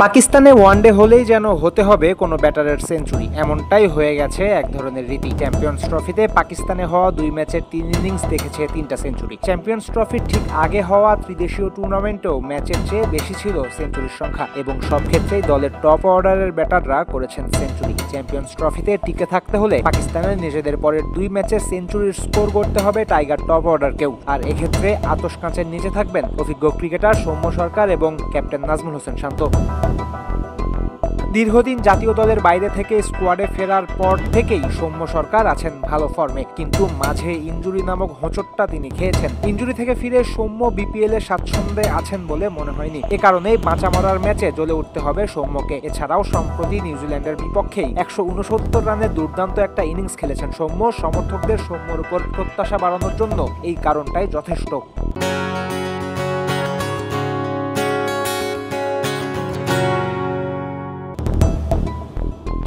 পাকিস্তানে ওয়ানডে হলেই যেন হতে হবে কোনো ব্যাটারের সেঞ্চুরি, এমনটাই হয়ে গেছে এক ধরনের রীতি। চ্যাম্পিয়ন্স ট্রফিতে পাকিস্তানে হওয়া 2 ম্যাচের 3 ইনিংস দেখেছে 3টা সেঞ্চুরি। চ্যাম্পিয়ন্স ট্রফির ঠিক আগে হওয়া ত্রিদেশীয় টুর্নামেন্টেও ম্যাচের চেয়ে বেশি ছিল সেঞ্চুরির সংখ্যা এবং সব ক্ষেত্রেই দলের টপ অর্ডারের ব্যাটাররা করেছেন সেঞ্চুরি। চ্যাম্পিয়ন্স ট্রফিতে টিকে থাকতে হলে পাকিস্তানের নিজেদের পরের 2 ম্যাচে সেঞ্চুরির স্কোর করতে হবে টাইগার টপ অর্ডারকেও, আর এক্ষেত্রে আতশ কাঁচের নিচে থাকবেন অভিজ্ঞ ক্রিকেটার সৌম্য সরকার এবং ক্যাপ্টেন নাজমুল হোসেন শান্ত। দীর্ঘদিন জাতীয় দলের বাইরে থেকে স্কোয়াডে ফেরার পর থেকেই সৌম্য সরকার আছেন ভালো ফর্মে, কিন্তু মাঝে ইনজুরি নামক হোঁচটটা তিনি খেয়েছেন। ইনজুরি থেকে ফিরে সৌম্য বিপিএল এ স্বাচ্ছন্দ্যে আছেন বলে মনে হয়নি। এ কারণেই বাঁচা মরার ম্যাচে জ্বলে উঠতে হবে সৌম্যকে। এছাড়াও সম্প্রতি নিউজিল্যান্ডের বিপক্ষেই 169 রানের দুর্দান্ত একটা ইনিংস খেলেছেন সৌম্য। সমর্থকদের সৌম্যর উপর প্রত্যাশা বাড়ানোর জন্য এই কারণটাই যথেষ্ট।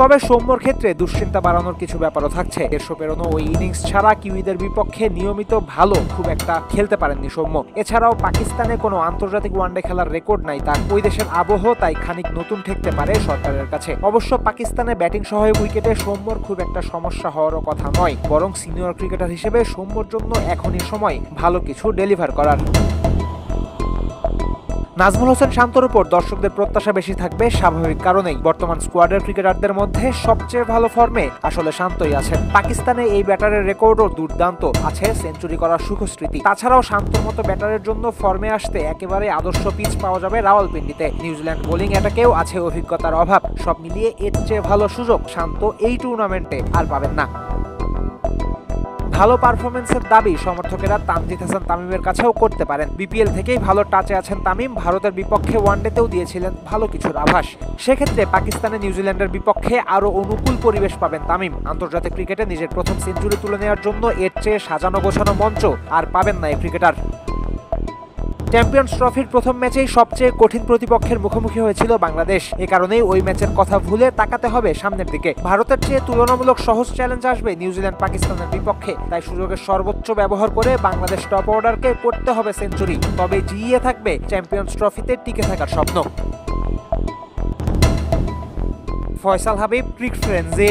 তবে সৌম্যর ক্ষেত্রে দুশ্চিন্তা বাড়ানোর কিছু ব্যাপারও থাকছে। 150 পেরোনো ওই ইনিংস ছাড়া কিউইদের বিপক্ষে নিয়মিত ভালো খুব একটা খেলতে পারেননি সৌম্য। এছাড়াও পাকিস্তানে কোনো আন্তর্জাতিক ওয়ানডে খেলার রেকর্ড নাই তার। ওই দেশের আবহ তাই খানিক নতুন ঠেকতে পারে সরকারের কাছে। অবশ্য পাকিস্তানে ব্যাটিং সহায়ক উইকেটে সৌম্যর খুব একটা সমস্যা হওয়ারও কথা নয়, বরং সিনিয়র ক্রিকেটার হিসেবে সৌম্যর জন্য এখনই সময় ভালো কিছু ডেলিভার করার। নাজমুল হোসেন শান্তর উপর দর্শকদের প্রত্যাশা বেশি থাকবে স্বাভাবিক কারণেই। বর্তমান স্কোয়াডের ক্রিকেটারদের মধ্যে সবচেয়ে ভালো ফর্মে আসলে শান্তই আছেন। পাকিস্তানে এই ব্যাটারের রেকর্ডও দুর্দান্ত, আছে সেঞ্চুরি করার সুখস্মৃতি। তাছাড়াও শান্তর মতো ব্যাটারের জন্য ফর্মে আসতে একেবারে আদর্শ পিচ পাওয়া যাবে রাওয়ালপিন্ডিতে। নিউজিল্যান্ড বোলিং অ্যাটাকেও আছে অভিজ্ঞতার অভাব। সব মিলিয়ে এর চেয়ে ভালো সুযোগ শান্ত এই টুর্নামেন্টে আর পাবেন না। ভালো পারফরমেন্সের দাবি সমর্থকেরা তানজিদ হাসান তামিমের কাছেও করতে পারেন। বিপিএল থেকেই ভালো টাচে আছেন তামিম। ভারতের বিপক্ষে ওয়ানডেতেও দিয়েছিলেন ভালো কিছুর আভাস। সেক্ষেত্রে পাকিস্তানে নিউজিল্যান্ডের বিপক্ষে আরও অনুকূল পরিবেশ পাবেন তামিম। আন্তর্জাতিক ক্রিকেটে নিজের প্রথম সেঞ্চুরি তুলে নেওয়ার জন্য এর চেয়ে সাজানো গোছানো মঞ্চ আর পাবেন না এই ক্রিকেটার। চ্যাম্পিয়ন্স ট্রফির প্রথম ম্যাচেই সবচেয়ে কঠিন প্রতিপক্ষের মুখোমুখি হয়েছিল বাংলাদেশ। এ কারণেই ওই ম্যাচের কথা ভুলে তাকাতে হবে সামনের দিকে। ভারতের চেয়ে তুলনামূলক সহজ চ্যালেঞ্জ আসবে নিউজিল্যান্ড পাকিস্তানের বিপক্ষে। তাই সুযোগের সর্বোচ্চ ব্যবহার করে বাংলাদেশ টপ অর্ডারকে করতে হবে সেঞ্চুরি, তবে জিইয়ে থাকবে চ্যাম্পিয়ন্স ট্রফিতে টিকে থাকার স্বপ্ন। ফয়সাল হাবিব, ক্রিক ফ্রেন্ডজি।